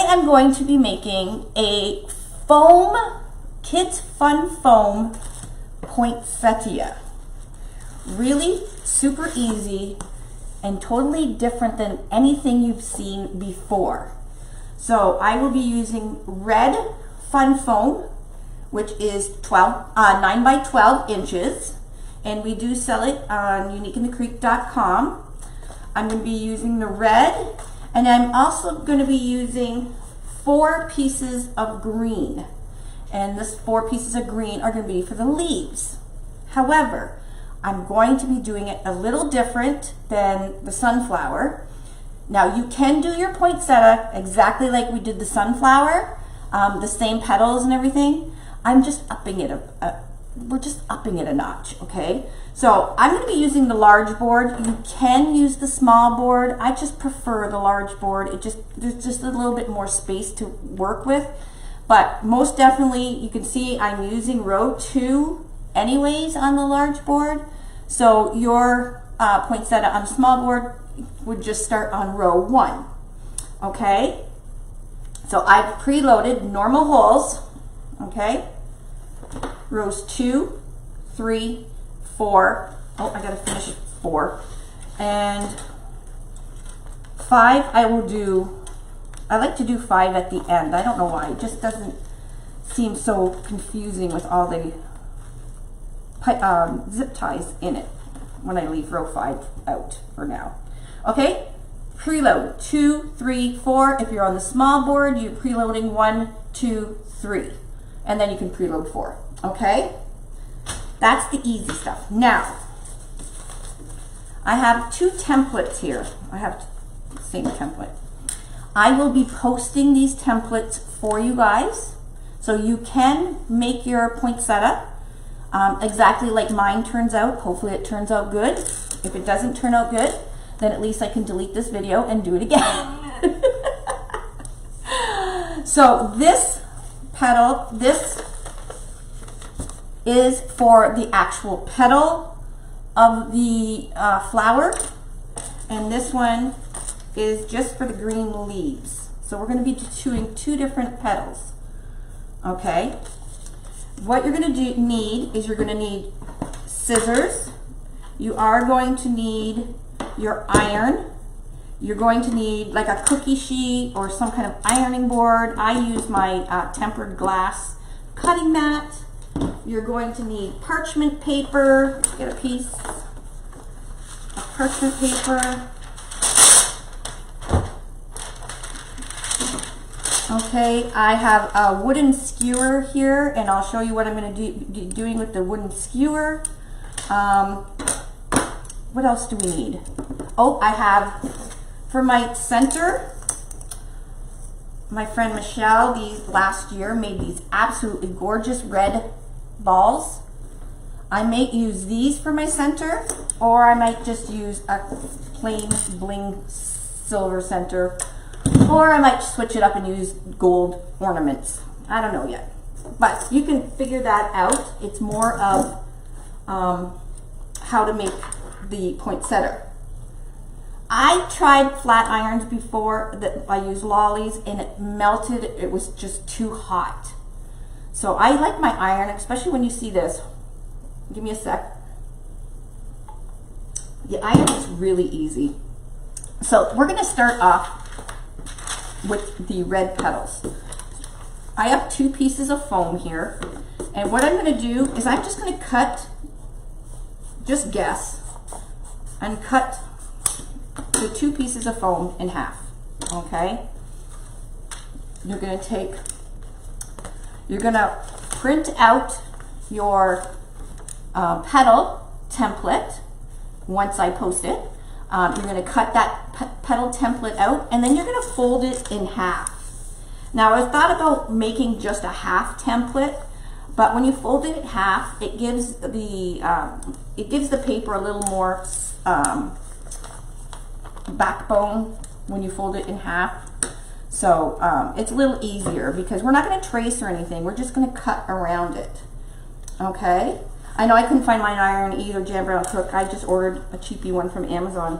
Today I'm going to be making a foam, kids fun foam poinsettia. Really super easy and totally different than anything you've seen before. So I will be using red fun foam, which is 9 by 12 inches, and we do sell it on uniqueinthecreek.com. I'm going to be using the red, and I'm also going to be using 4 pieces of green, and this 4 pieces of green are going to be for the leaves. However, I'm going to be doing it a little different than the sunflower. Now you can do your poinsettia exactly like we did the sunflower, the same petals and everything. I'm just upping it we're just upping it a notch, okay? So I'm going to be using the large board. You can use the small board. I just prefer the large board. There's just a little bit more space to work with. But most definitely, you can see I'm using row 2 anyways on the large board. So your poinsettia on the small board would just start on row 1, okay? So I've preloaded normal holes, okay? Rows 2, 3, 4. Oh, I gotta finish 4. And 5, I like to do 5 at the end. I don't know why. It just doesn't seem so confusing with all the zip ties in it when I leave row 5 out for now. Okay, preload 2, 3, 4. If you're on the small board, you're preloading 1, 2, 3, and then you can preload 4. Okay, that's the easy stuff. Now, I have 2 templates here. I have the same template. I will be posting these templates for you guys, so you can make your poinsettia exactly like mine turns out. Hopefully it turns out good. If it doesn't turn out good, then at least I can delete this video and do it again. So this petal, this is for the actual petal of the flower, and this one is just for the green leaves. So we're going to be doing 2 different petals. Okay, what you're going to need is you're going to need scissors. You are going to need your iron. You're going to need like a cookie sheet or some kind of ironing board. I use my tempered glass cutting mat. You're going to need parchment paper. Get a piece of parchment paper. Okay, I have a wooden skewer here, and I'll show you what I'm going to be doing with the wooden skewer. What else do we need? Oh, I have, for my center, my friend Michelle, these last year made these absolutely gorgeous red balls. I may use these for my center, or I might just use a plain bling silver center, or I might switch it up and use gold ornaments. I don't know yet, but you can figure that out. It's more of how to make the poinsettia. I tried flat irons before that I used lollies, and it melted. It was just too hot. So I like my iron, especially when you see this. Give me a sec. The iron is really easy. So we're going to start off with the red petals. I have 2 pieces of foam here, and what I'm going to do is I'm just going to cut, just guess, and cut the 2 pieces of foam in half. Okay, you're going to print out your petal template once I post it. You're going to cut that petal template out, and then you're going to fold it in half. Now, I thought about making just a half template, but when you fold it in half, it gives the paper a little more backbone when you fold it in half. So it's a little easier because we're not going to trace or anything. We're just going to cut around it. Okay. I know I couldn't find mine iron either, Jan Brown Cook. I just ordered a cheapy one from Amazon.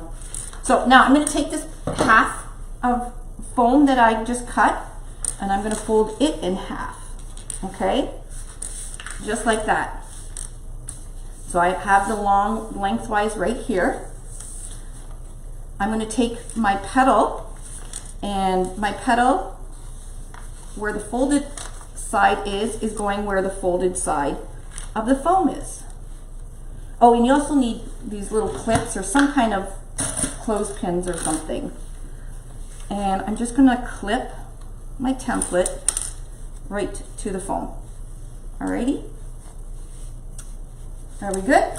So now I'm going to take this half of foam that I just cut, and I'm going to fold it in half, okay? Just like that. So I have the long lengthwise right here. I'm going to take my petal, and my petal, where the folded side is going where the folded side of the foam is. Oh, and you also need these little clips or some kind of clothespins or something. And I'm just going to clip my template right to the foam. Alrighty? Are we good?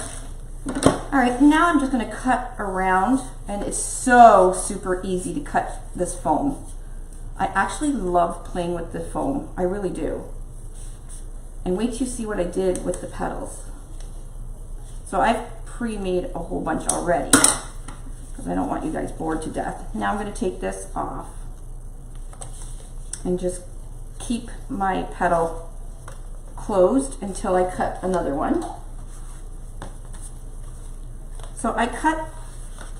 Alright, now I'm just going to cut around, and it's so super easy to cut this foam. I actually love playing with the foam. I really do. And wait till you see what I did with the petals. So I've pre-made a whole bunch already because I don't want you guys bored to death. Now I'm going to take this off and just keep my petal closed until I cut another one. So I cut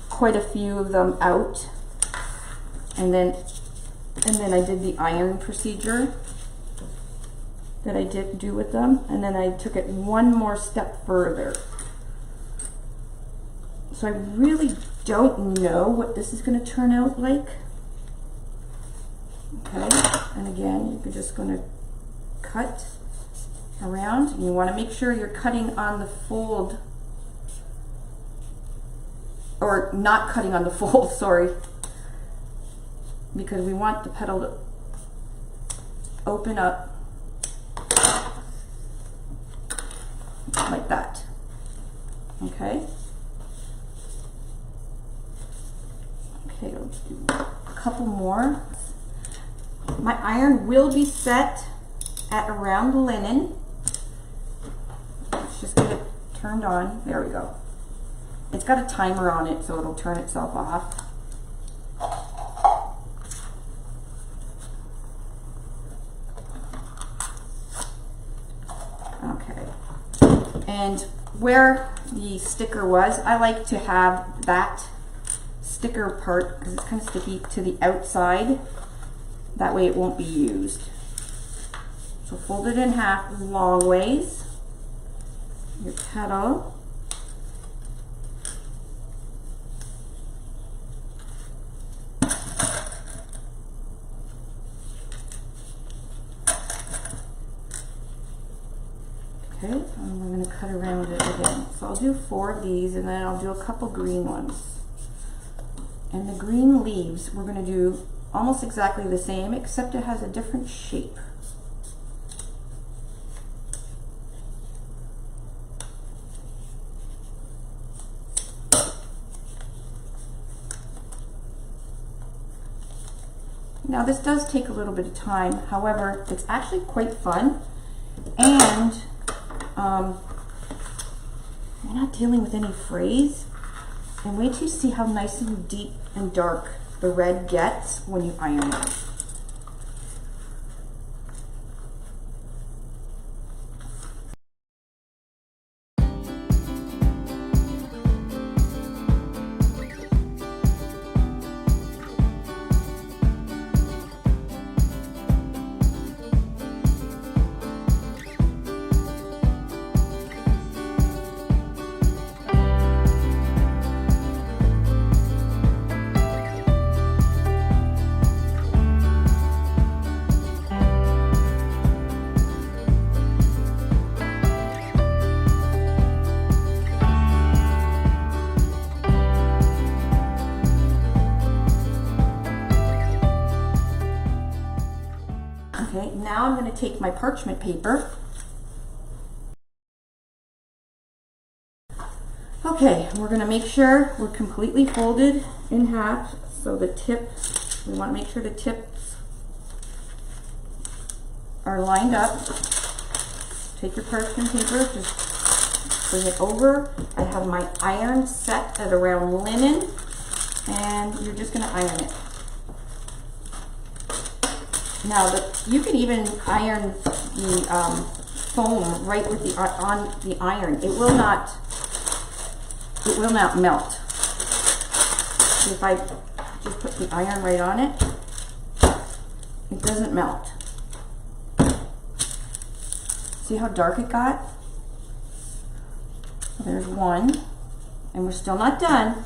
quite a few of them out, and then I did the iron procedure that I did do with them, and then I took it one more step further. So I really don't know what this is going to turn out like. Okay, and again, you're just going to cut around, and you want to make sure you're cutting on the fold, or not cutting on the fold, sorry, because we want the petal to open up like that. Okay. Okay, let's do a couple more. My iron will be set at around the linen. Let's just get it turned on. There we go. It's got a timer on it, so it'll turn itself off. Okay. And where the sticker was, I like to have that sticker part, because it's kind of sticky, to the outside. That way it won't be used. So fold it in half long ways. Your petal. Okay, and we're going to cut around it again. So I'll do 4 of these, and then I'll do a couple green ones. And the green leaves, we're going to do almost exactly the same, except it has a different shape. Now this does take a little bit of time, however, it's actually quite fun, and you're not dealing with any frays. And wait till you see how nice and deep and dark the red gets when you iron it. Okay, now I'm going to take my parchment paper. Okay, we're going to make sure we're completely folded in half, so the tip, we want to make sure the tips are lined up. Take your parchment paper, just bring it over. I have my iron set at around linen, and you're just going to iron it. Now, you can even iron the foam right with the on the iron. It will not melt. So if I just put the iron right on it, it doesn't melt. See how dark it got? There's one, and we're still not done.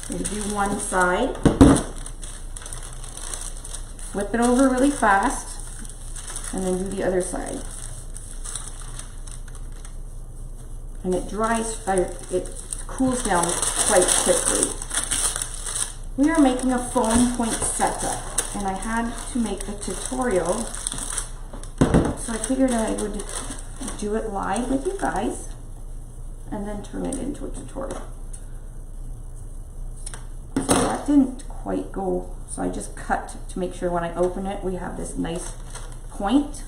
You do one side, flip it over really fast, and then do the other side. And it dries, it cools down quite quickly. We are making a foam poinsettia, and I had to make a tutorial, so I figured I would do it live with you guys and then turn it into a tutorial. So that didn't quite go, so I just cut to make sure when I open it we have this nice point.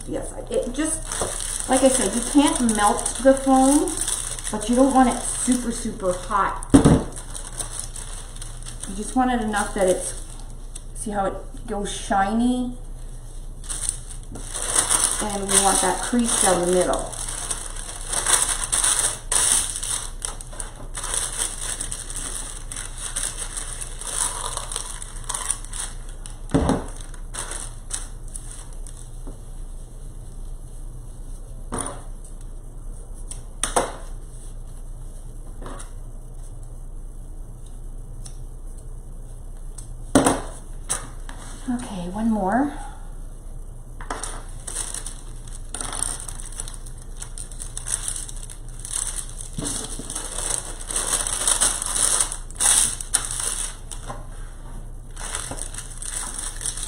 Yes, it just, like I said, you can't melt the foam, but you don't want it super, super hot. You just want it enough that it's, see how it goes shiny? And we want that crease down the middle. Okay, one more.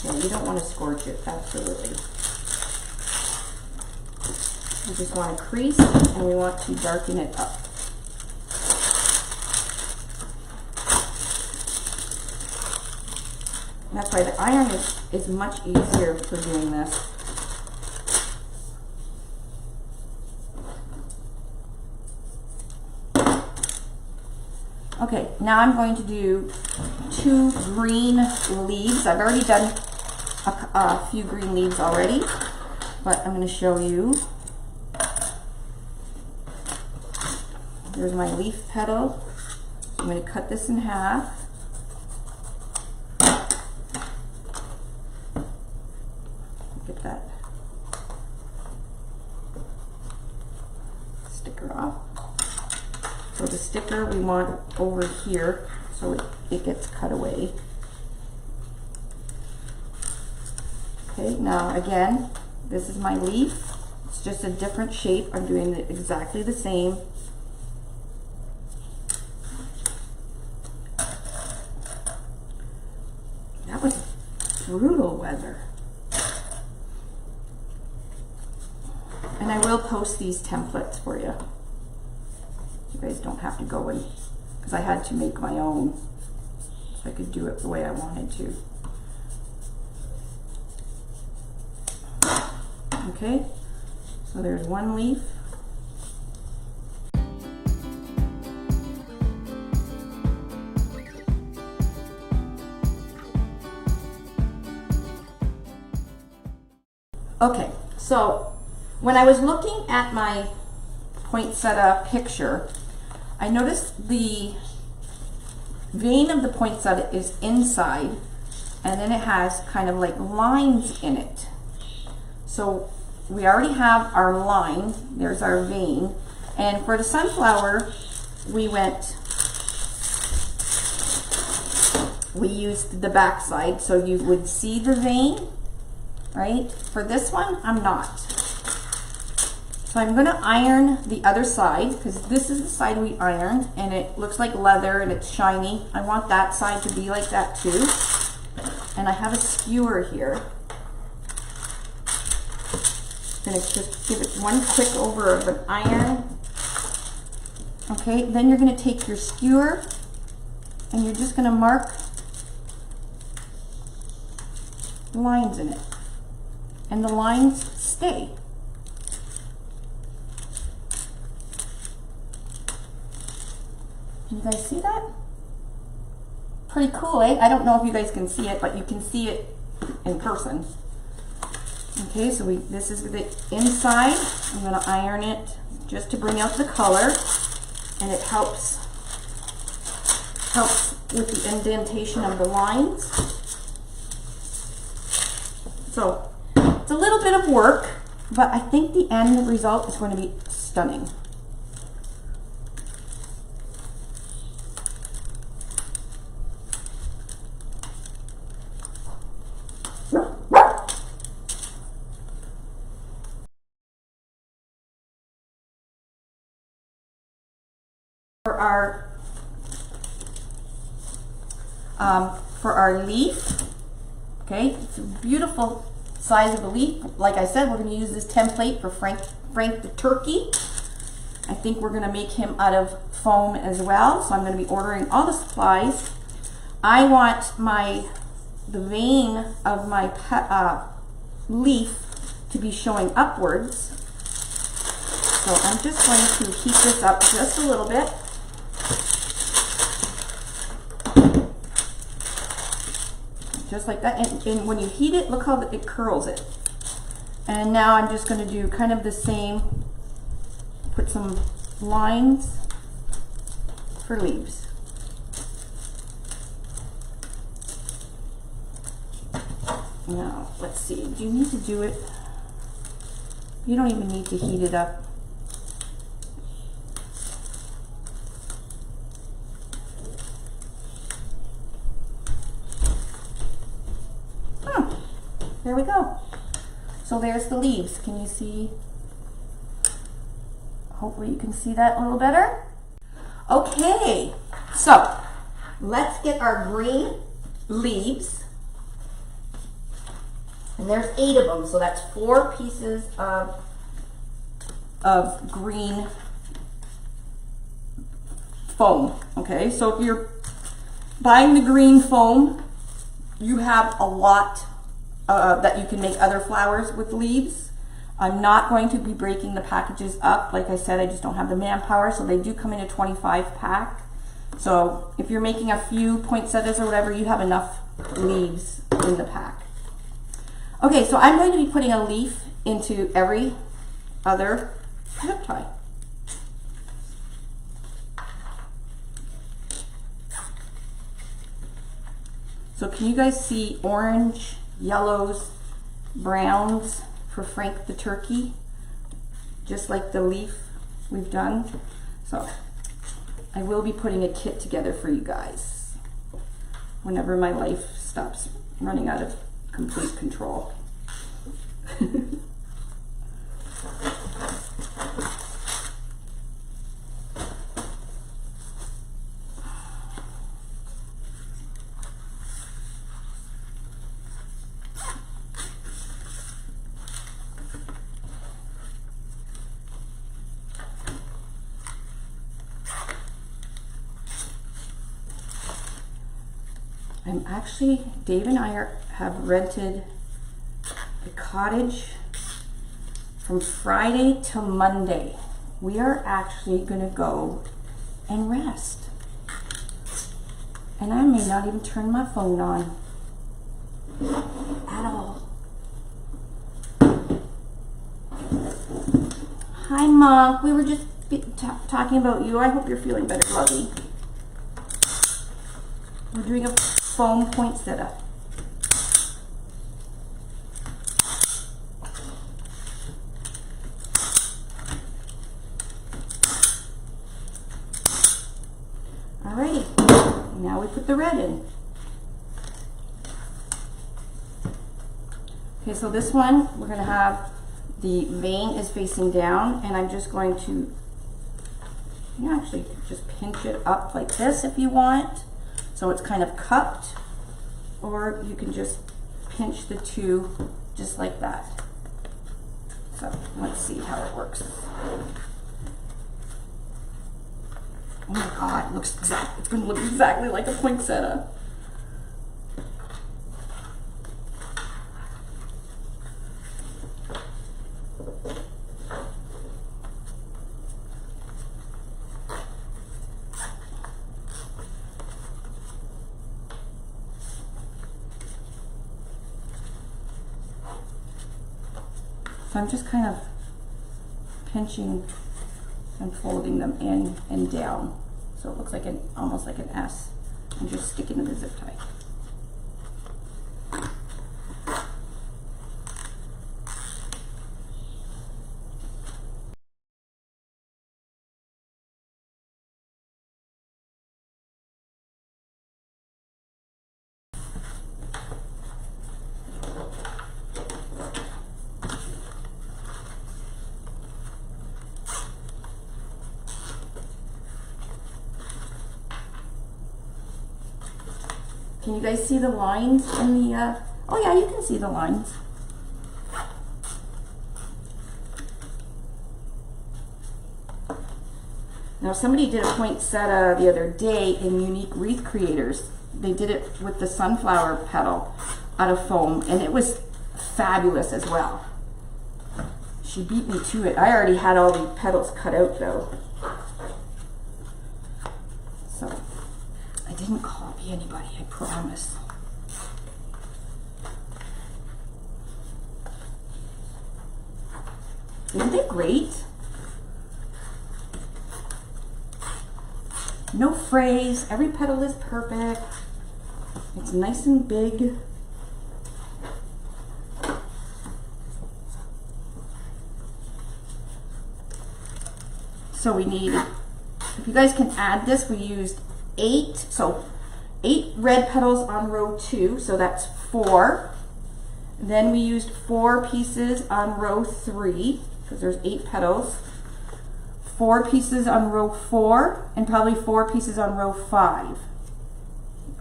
Yeah, you don't want to scorch it, absolutely. We just want to crease and we want to darken it up. That's why the iron is much easier for doing this. Okay, now I'm going to do 2 green leaves. I've already done a few green leaves already, but I'm going to show you. Here's my leaf petal. I'm going to cut this in half. Get that sticker off. So the sticker we want over here so it gets cut away. Okay, now again, this is my leaf. It's just a different shape. I'm doing it exactly the same. That was brutal weather. And I will post these templates for you. You guys don't have to go in, because I had to make my own so I could do it the way I wanted to. Okay, so there's one leaf. Okay, so when I was looking at my poinsettia picture, I noticed the vein of the poinsettia is inside, and then it has kind of like lines in it. So we already have our line, there's our vein, and for the sunflower, we used the back side, so you would see the vein, right? For this one, I'm not. So I'm going to iron the other side, because this is the side we ironed, and it looks like leather and it's shiny. I want that side to be like that too. And I have a skewer here. I'm going to just give it one quick over of an iron. Okay, then you're going to take your skewer and you're just going to mark lines in it. And the lines stay. Can you guys see that? Pretty cool, eh? I don't know if you guys can see it, but you can see it in person. Okay, so this is the inside. I'm going to iron it just to bring out the color, and it helps with the indentation of the lines. So it's a little bit of work, but I think the end result is going to be stunning. For our leaf, okay, it's a beautiful size of a leaf. Like I said, we're going to use this template for Frank the turkey. I think we're going to make him out of foam as well, so I'm going to be ordering all the supplies. I want the vein of my leaf to be showing upwards, so I'm just going to heat this up just a little bit. Just like that, and when you heat it, look how it curls it. And now I'm just going to do kind of the same, put some lines for leaves. Now, let's see, do you need to do it? You don't even need to heat it up. There we go. So there's the leaves. Can you see? Hopefully you can see that a little better. Okay, so let's get our green leaves. And there's 8 of them, so that's 4 pieces of green foam. Okay, so if you're buying the green foam, you have a lot that you can make other flowers with leaves. I'm not going to be breaking the packages up. Like I said, I just don't have the manpower, so they do come in a 25 pack. So if you're making a few poinsettias or whatever, you have enough leaves in the pack. Okay, so I'm going to be putting a leaf into every other zip tie. So can you guys see orange, yellows, browns for Frank the turkey, just like the leaf we've done? So I will be putting a kit together for you guys whenever my life stops running out of complete control. Dave and I have rented a cottage from Friday to Monday. We are actually going to go and rest. And I may not even turn my phone on at all. Hi, Monk. We were just talking about you. I hope you're feeling better, Lovey. We're doing a foam poinsettia. Alrighty, now we put the red in. Okay, so this one, we're going to have the vein is facing down, and I'm just going to, you can actually just pinch it up like this if you want. So it's kind of cupped, or you can just pinch the two just like that. So let's see how it works. Oh my God, it looks exact. It's going to look exactly like a poinsettia. So I'm just kind of pinching and folding them in and down. So it looks like almost like an S, and just stick it in the zip tie. Can you guys see the lines in the, oh yeah, you can see the lines. Now somebody did a poinsettia the other day in Unique Wreath Creators. They did it with the sunflower petal out of foam, and it was fabulous as well. She beat me to it. I already had all the petals cut out though. So I didn't copy anybody, I promise. Isn't it great? No frays, every petal is perfect. It's nice and big. So we need, if you guys can add this, we used 8 red petals on row 2, so that's 4. Then we used 4 pieces on row 3, because there's 8 petals. 4 pieces on row 4, and probably 4 pieces on row 5,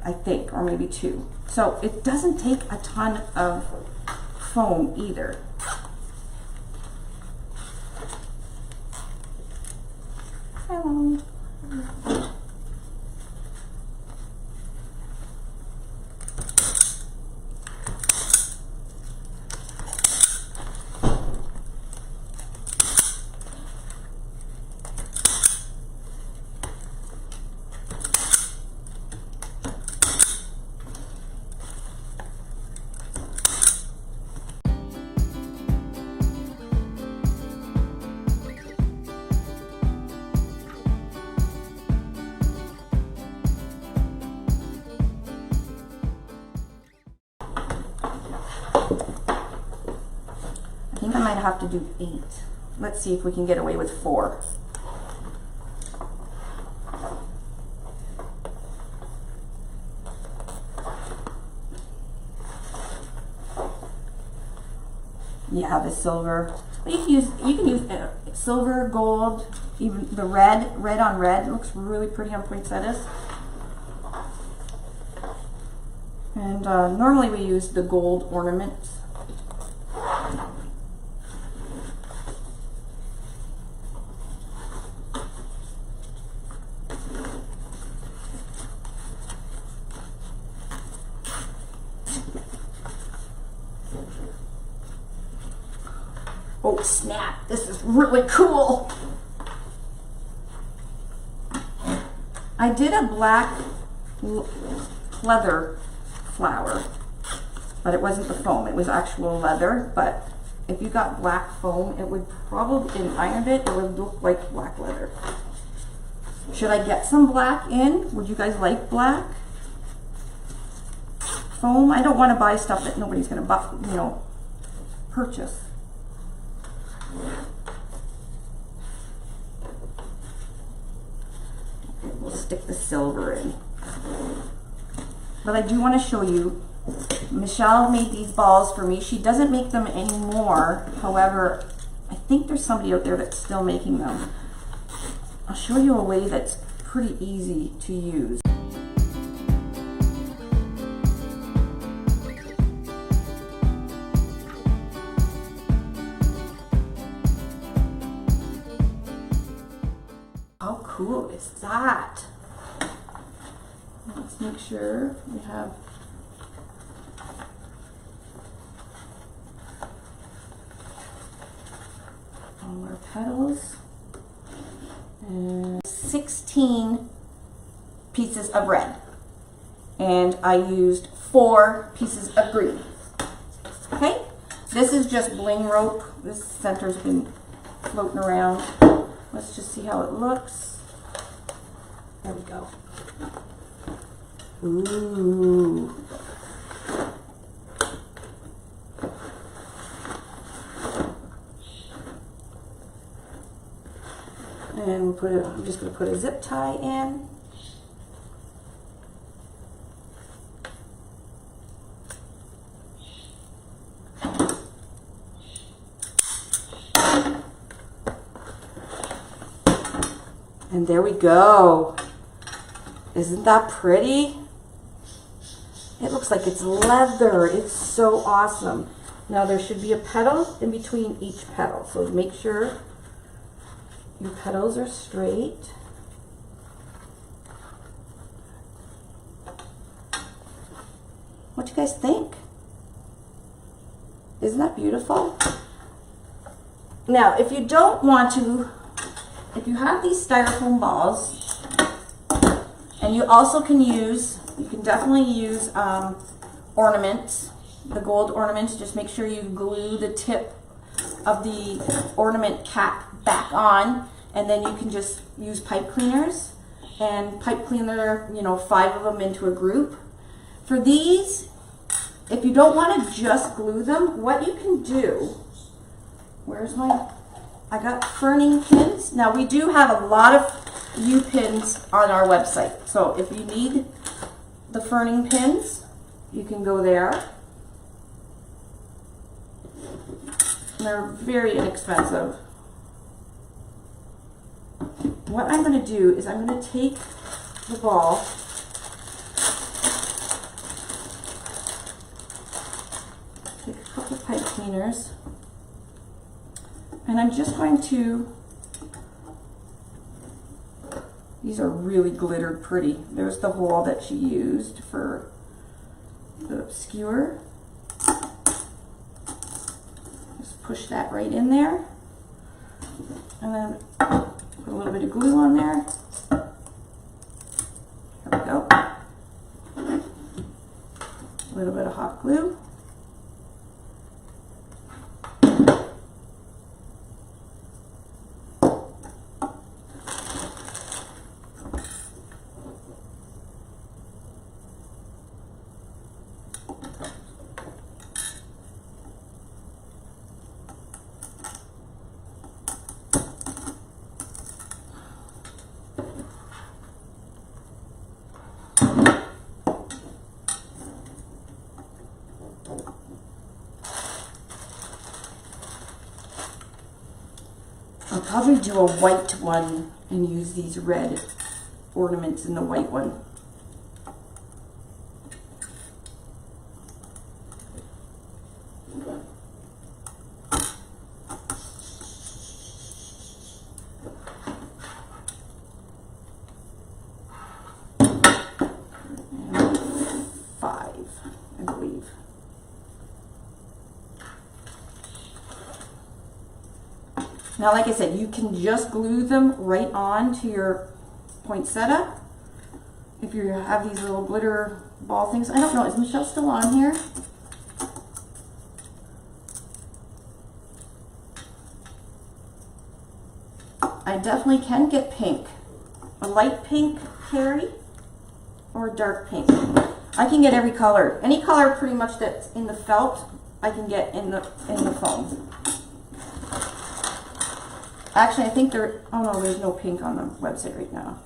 I think, or maybe 2. So it doesn't take a ton of foam either. Hello. I think I might have to do 8. Let's see if we can get away with 4. Yeah, the silver. You can use silver, gold, even the red on red. It looks really pretty on poinsettias. And normally we use the gold ornaments. Oh snap, this is really cool. I did a black leather flower, but it wasn't the foam, it was actual leather. But if you got black foam, it would probably, and ironed it, it would look like black leather. Should I get some black in? Would you guys like black foam? I don't want to buy stuff that nobody's going to, purchase. We'll stick the silver in. But I do want to show you, Michelle made these balls for me. She doesn't make them anymore. However, I think there's somebody out there that's still making them. I'll show you a way that's pretty easy to use. How cool is that? Let's make sure we have all our petals and 16 pieces of red, and I used 4 pieces of green. Okay, this is just bling rope this center's been floating around. Let's just see how it looks. There we go. Ooh. And we'll put it, I'm just going to put a zip tie in. And there we go. Isn't that pretty? It looks like it's leather. It's so awesome. Now there should be a petal in between each petal. So make sure your petals are straight. What do you guys think? Isn't that beautiful? Now, if you don't want to, if you have these styrofoam balls, and you also can use, you can definitely use ornaments, the gold ornaments. Just make sure you glue the tip of the ornament cap back on, and then you can just use pipe cleaners and pipe cleaner, you know, 5 of them into a group. For these, if you don't want to just glue them, what you can do, where's my, I got ferning pins. Now we do have a lot of U pins on our website. So if you need the ferning pins, you can go there. And they're very inexpensive. What I'm going to do is I'm going to take the ball, take a couple pipe cleaners, and I'm just going to, these are really glittered pretty. There's the hole that she used for the skewer. Just push that right in there. And then put a little bit of glue on there. There we go. A little bit of hot glue. I'll probably do a white one and use these red ornaments in the white one. And 5, I believe. Now, like I said, you can just glue them right on to your poinsettia. If you have these little glitter ball things. I don't know, is Michelle still on here? I definitely can get pink. A light pink, Carrie, or a dark pink. I can get every color. Any color pretty much that's in the felt, I can get in the foam. Actually, I think there, oh no, there's no pink on the website right now.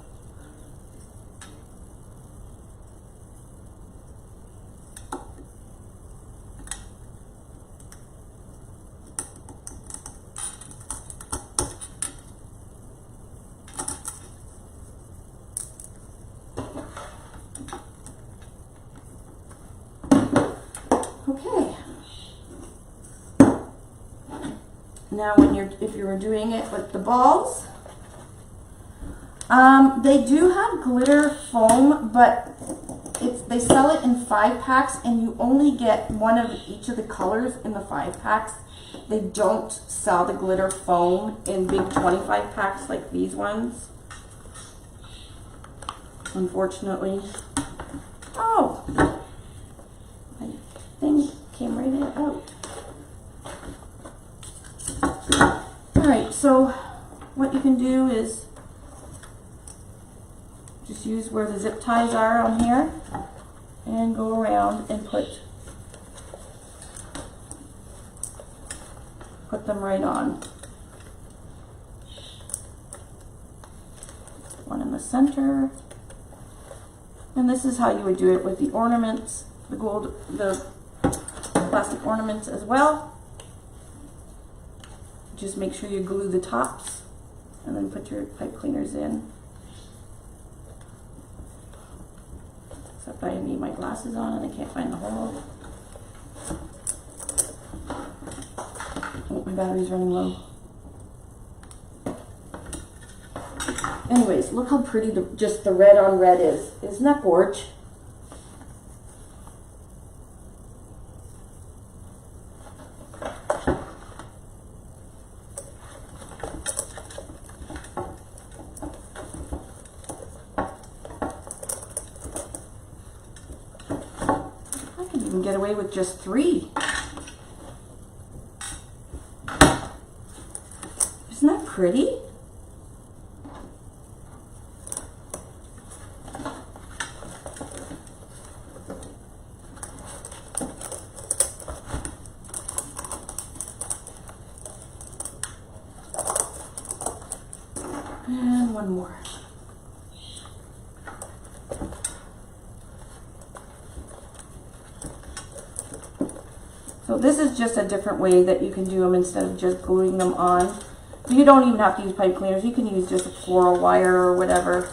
Okay. Now, if you were doing it with the balls, they do have glitter foam, but they sell it in 5-packs, and you only get one of each of the colors in the 5-packs. They don't sell the glitter foam in big 25-packs like these ones, unfortunately. Oh, my thing came right out. Alright, so what you can do is just use where the zip ties are on here and go around and put them right on. One in the center. And this is how you would do it with the ornaments, the plastic ornaments as well. Just make sure you glue the tops and then put your pipe cleaners in. Except I need my glasses on and I can't find the hole. Oh, my battery's running low. Anyways, look how pretty just the red on red is. Isn't that gorgeous? I could even get away with just 3. Isn't that pretty? And one more. So this is just a different way that you can do them instead of just gluing them on. You don't even have to use pipe cleaners. You can use just a floral wire or whatever.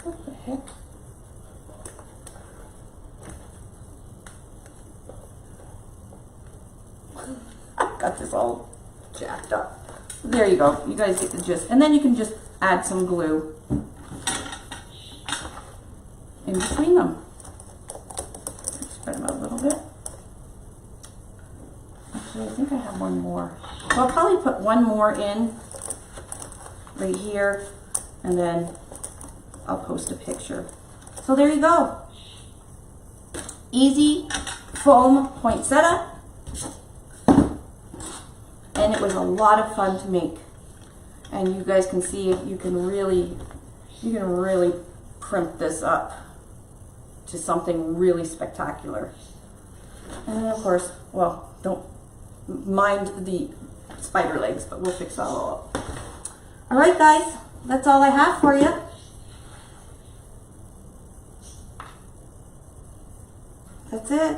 What the heck? I got this all jacked up. There you go. You guys get the gist. And then you can just add some glue in between them. Spread them out a little bit. Actually, I think I have one more. So I'll probably put one more in right here, and then I'll post a picture. So there you go. Easy foam poinsettia. And it was a lot of fun to make. And you guys can see you can really primp this up to something really spectacular. And then of course, well, don't mind the spider legs, but we'll fix that all up. All right, guys, that's all I have for you. That's it.